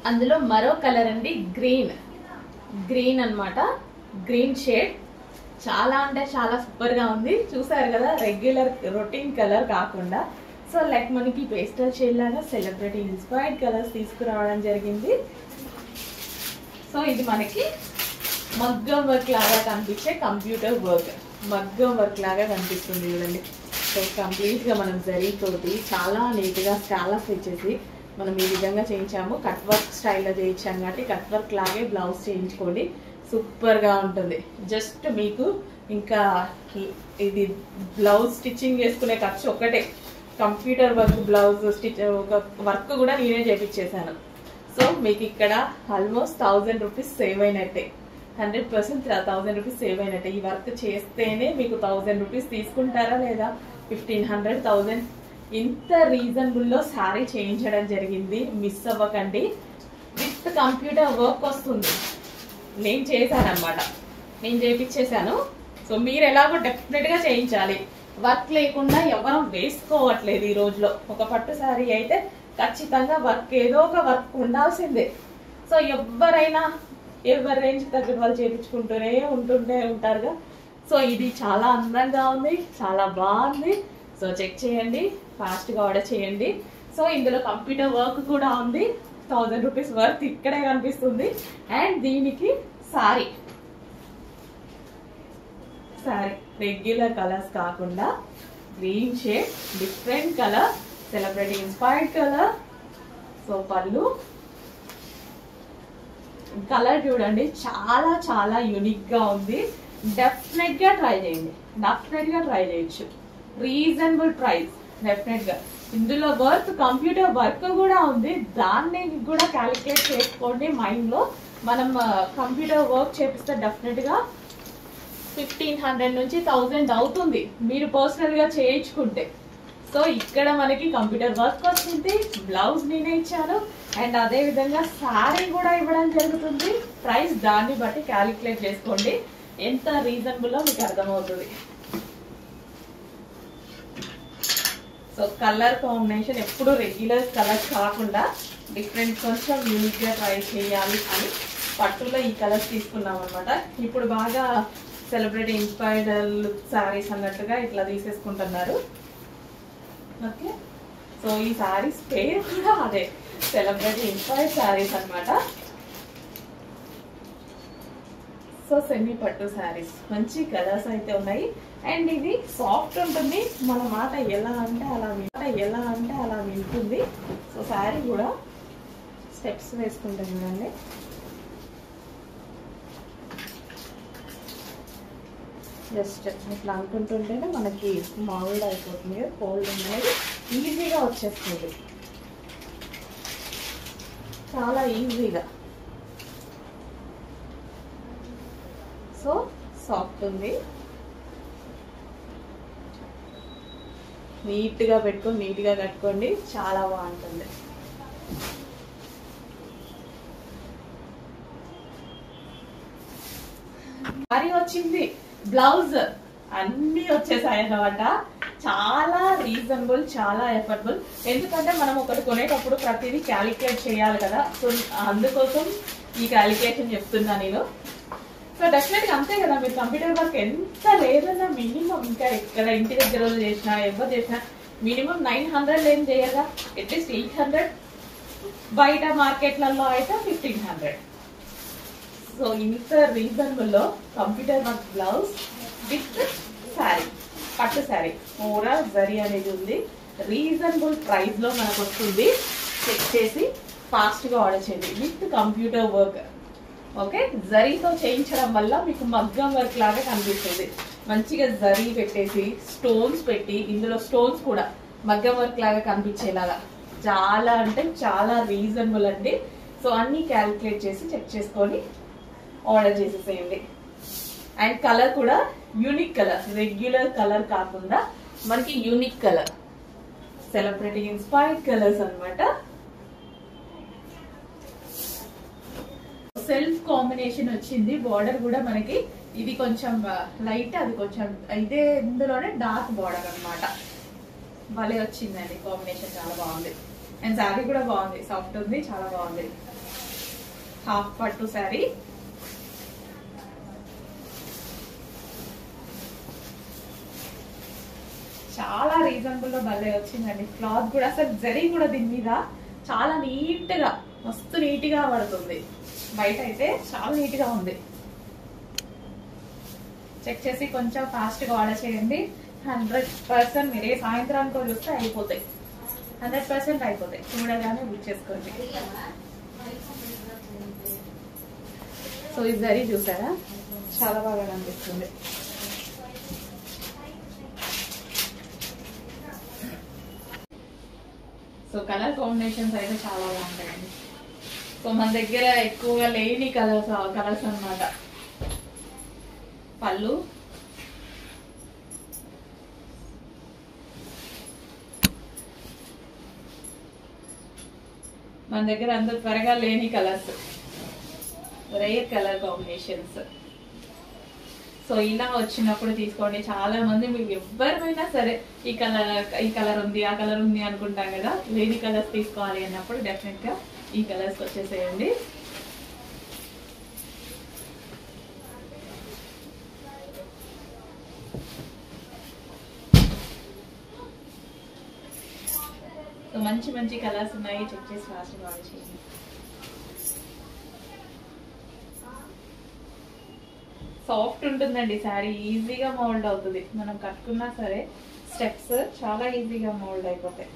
అందులో మరో కలర్ అండి, గ్రీన్ అన్నమాట. గ్రీన్ షేడ్ చాలా అంటే చాలా సూపర్ గా ఉంది. చూసారు కదా, రెగ్యులర్ రొటీన్ కలర్ కాకుండా సో లైక్ మనకి పేస్టల్ షేడ్ లాగా సెలబ్రిటీ ఇన్స్పైర్డ్ కలర్స్ తీసుకురావడం జరిగింది. సో ఇది మనకి మగ్గం వర్క్ లాగా కనిపించే కంప్యూటర్ వర్క్, మగ్గం వర్క్ లాగా కనిపిస్తుంది చూడండి. సో కంప్లీట్ గా మనం జరీతోటి చాలా నీట్ గా స్కాలప్ ఇచ్చేసి మనం ఈ విధంగా చేయించాము. కట్ వర్క్ స్టైల్లో చేయించాము కాబట్టి కట్ వర్క్ లాగే బ్లౌజ్ చేయించుకోండి, సూపర్ గా ఉంటుంది. జస్ట్ మీకు ఇంకా ఇది బ్లౌజ్ స్టిచ్చింగ్ చేసుకునే ఖర్చు ఒక్కటే. Computer work blouse stitch work కూడా నేనే చేయించేసాను. సో మీకు ఇక్కడ ఆల్మోస్ట్ 1000 రూపీస్ సేవ్ అయినట్టే, 100% 1000 రూపీస్ సేవ్ అయినట్టే. ఈ వర్క్ చేస్తేనే మీకు 1000 రూపీస్ తీసుకుంటారా లేదా 1500, 1000 ఇంత రీజనబుల్లో శారీ చేయించడం జరిగింది. మిస్ అవ్వకండి. విత్ కంప్యూటర్ వర్క్ వస్తుంది. నేను చేశాను అనమాట, నేను చేయించేసాను. సో మీరు ఎలాగో డెఫినెట్ గా చేయించాలి. వర్క్ లేకుండా ఎవరం వేసుకోవట్లేదు ఈ రోజులో. ఒక పట్టు శారీ అయితే ఖచ్చితంగా వర్క్, ఏదో ఒక వర్క్ ఉండాల్సిందే. సో ఎవరైనా ఎవరి రేంజ్ తగ్గ వాళ్ళు చేయించుకుంటూనే ఉంటారుగా. సో ఇది చాలా అందంగా ఉంది, చాలా బాగుంది. సో చెక్ చేయండి, ఫాస్ట్ గా ఆర్డర్ చేయండి. సో ఇందులో కంప్యూటర్ వర్క్ కూడా ఉంది. 1000 రూపీస్ వర్త్ ఇక్కడే కనిపిస్తుంది. అండ్ దీనికి సారీ రెగ్యులర్ కలర్స్ కాకుండా green shade, different colour, celebrity inspired colour. So పళ్ళు కలర్ చూడండి, చాలా చాలా యూనిక్ గా ఉంది. డెఫినెట్ గా ట్రై చేయండి, డెఫినెట్ గా ట్రై చేయొచ్చు. రీజనబుల్ ప్రైస్ డెఫినెట్ గా. ఇందులో వర్క్, కంప్యూటర్ వర్క్ కూడా ఉంది, దాన్ని కూడా క్యాలిక్యులేట్ చేసుకోండి మైండ్ లో. మనం కంప్యూటర్ వర్క్ చేపిస్తే డెఫినెట్ గా 1500 నుంచి 1000 అవుతుంది మీరు పర్సనల్ గా చేయించుకుంటే. సో ఇక్కడ మనకి కంప్యూటర్ వర్క్ వస్తుంది, బ్లౌజ్ నేనే ఇచ్చాను, అండ్ అదే విధంగా శారీ కూడా ఇవ్వడం జరుగుతుంది. ప్రైస్ దాన్ని బట్టి క్యాలిక్యులేట్ చేసుకోండి, ఎంత రీజనబుల్ మీకు అర్థమవుతుంది. సో కలర్ కాంబినేషన్ ఎప్పుడు రెగ్యులర్ కలర్ కాకుండా డిఫరెంట్, కొంచెం యూనిక్ గా ట్రై చేయాలి అని పట్టులో ఈ కలర్స్ తీసుకున్నాం అనమాట. ఇప్పుడు బాగా సెలబ్రిటీ ఇన్స్పైర్డ్ శారీస్ అన్నట్టుగా ఇట్లా తీసేసుకుంటున్నారు. ఓకే, సో ఈ శారీస్ పేరు కూడా అదే, సెలబ్రిటీ ఇన్స్పైర్డ్ శారీస్ అనమాట. సో సెమీ పట్టు శారీస్, మంచి కలర్స్ అయితే ఉన్నాయి. అండ్ ఇది సాఫ్ట్ ఉంటుంది, మన మాట ఎలా అంటే అలా వింటుంది. సో శారీ కూడా స్టెప్స్ వేసుకుంటాం చూడండి. జస్ట్ ఇట్లా అనుకుంటుంటేనే మనకి మామూలుగా అయిపోతుంది, కోల్డ్ అనేది ఈజీగా వచ్చేస్తుంది, చాలా ఈజీగా. సో సాఫ్ట్ ఉంది, నీట్గా పెట్టుకొని నీట్గా కట్టుకోండి, చాలా బాగుంటుంది. సారీ వచ్చింది, బ్లౌజ్ అన్ని వచ్చేసాయి అన్నమాట. చాలా రీజనబుల్, చాలా ఎఫర్డబుల్. ఎందుకంటే మనం ఒకటి కొనేటప్పుడు ప్రతిదీ క్యాలిక్యులేట్ చేయాలి కదా. సో అందుకోసం ఈ క్యాలిక్యులేషన్ చెప్తున్నా నేను. సో డెఫినెట్గా అంతే కదా, మీరు కంప్యూటర్ వర్క్ ఎంత లేదన్నా మినిమం, ఇంకా ఎక్కడ ఇంటి దగ్గర చేసినా ఎవరు చేసినా మినిమం 900 ఏం చేయగా అట్లీస్ట్ 800, బయట మార్కెట్లలో అయితే 1500. సో ఇంత రీజనబుల్ లో computer work blouse with sari, పట్టు శారీ, ఓవరాల్ జరీ అనేది ఉంది. రీజనబుల్ ప్రైస్ లో మనకు వస్తుంది. చెక్ చేసి ఫాస్ట్ గా ఆర్డర్ చేయండి. With computer work, okay. జరీతో చేయించడం వల్ల మీకు మగ్గం వర్క్ లాగా కనిపిస్తుంది. మంచిగా జరీ పెట్టేసి స్టోన్స్ పెట్టి, ఇందులో స్టోన్స్ కూడా మగ్గం వర్క్ లాగా కనిపించేలాగా చాలా అంటే చాలా రీజనబుల్ అండి. సో అన్ని క్యాలిక్యులేట్ చేసి చెక్ చేసుకొని ఆర్డర్ చేసేసేయండి. అండ్ కలర్ కూడా యూనిక్ కలర్, రెగ్యులర్ కలర్ కాకుండా మనకి unique colour, celebrity inspired colours అన్నమాట. సెల్ఫ్ కాంబినేషన్ వచ్చింది. బార్డర్ కూడా మనకి ఇది కొంచెం లైట్, అది కొంచెం ఇదే, ఇందులోనే డార్క్ బార్డర్ అన్నమాట. భలే వచ్చిందండి కాంబినేషన్, చాలా బాగుంది. అండ్ శారీ కూడా బాగుంది, సాఫ్ట్ ఉంది, చాలా బాగుంది. హాఫ్ పట్టు శారీ. చాలా రీజనబుల్ లో భలే వచ్చిందండి. క్లాత్ కూడా అసలు జరీ కూడా దీని మీద చాలా నీట్ గా, మస్తు నీట్ గా పడుతుంది. బయట అయితే చాలా నీట్ గా ఉంది. చెక్ చేసి కొంచెం ఫాస్ట్ గా ఆర్డర్ చేయండి. 100% మీరే సాయంత్రానికి చూస్తే అయిపోతాయి. 100% అయిపోతాయి. చూడగానే బుక్ చేసుకోండి. సో ఈ జరీ చూసారా, చాలా బాగా అనిపిస్తుంది. సో కలర్ కాంబినేషన్స్ అయితే చాలా బాగుంటాయండి. సో మన దగ్గర ఎక్కువగా లేని కలర్స్ అన్నమాట. పళ్ళు, మన దగ్గర అంత త్వరగా లేని colours, rare colour combinations. So ఇలా వచ్చినప్పుడు తీసుకోండి. చాలా మంది మీకు ఎవరైనా సరే ఈ కలర్ ఉంది, ఆ కలర్ ఉంది అనుకుంటాం కదా, లేని కలర్స్ తీసుకోవాలి అన్నప్పుడు డెఫినెట్ గా ఈ కలర్స్ వచ్చేసేయండి. సో మంచి మంచి కలర్స్ ఉన్నాయి, చెక్ చేసి ఫాస్ట్ గా ఆర్డర్ చేయండి. సాఫ్ట్ ఉంటుందండి శారీ, ఈజీగా మోల్డ్ అవుతుంది. మనం కట్టుకున్నా సరే స్టెప్స్ చాలా ఈజీగా మోల్డ్ అయిపోతాయి.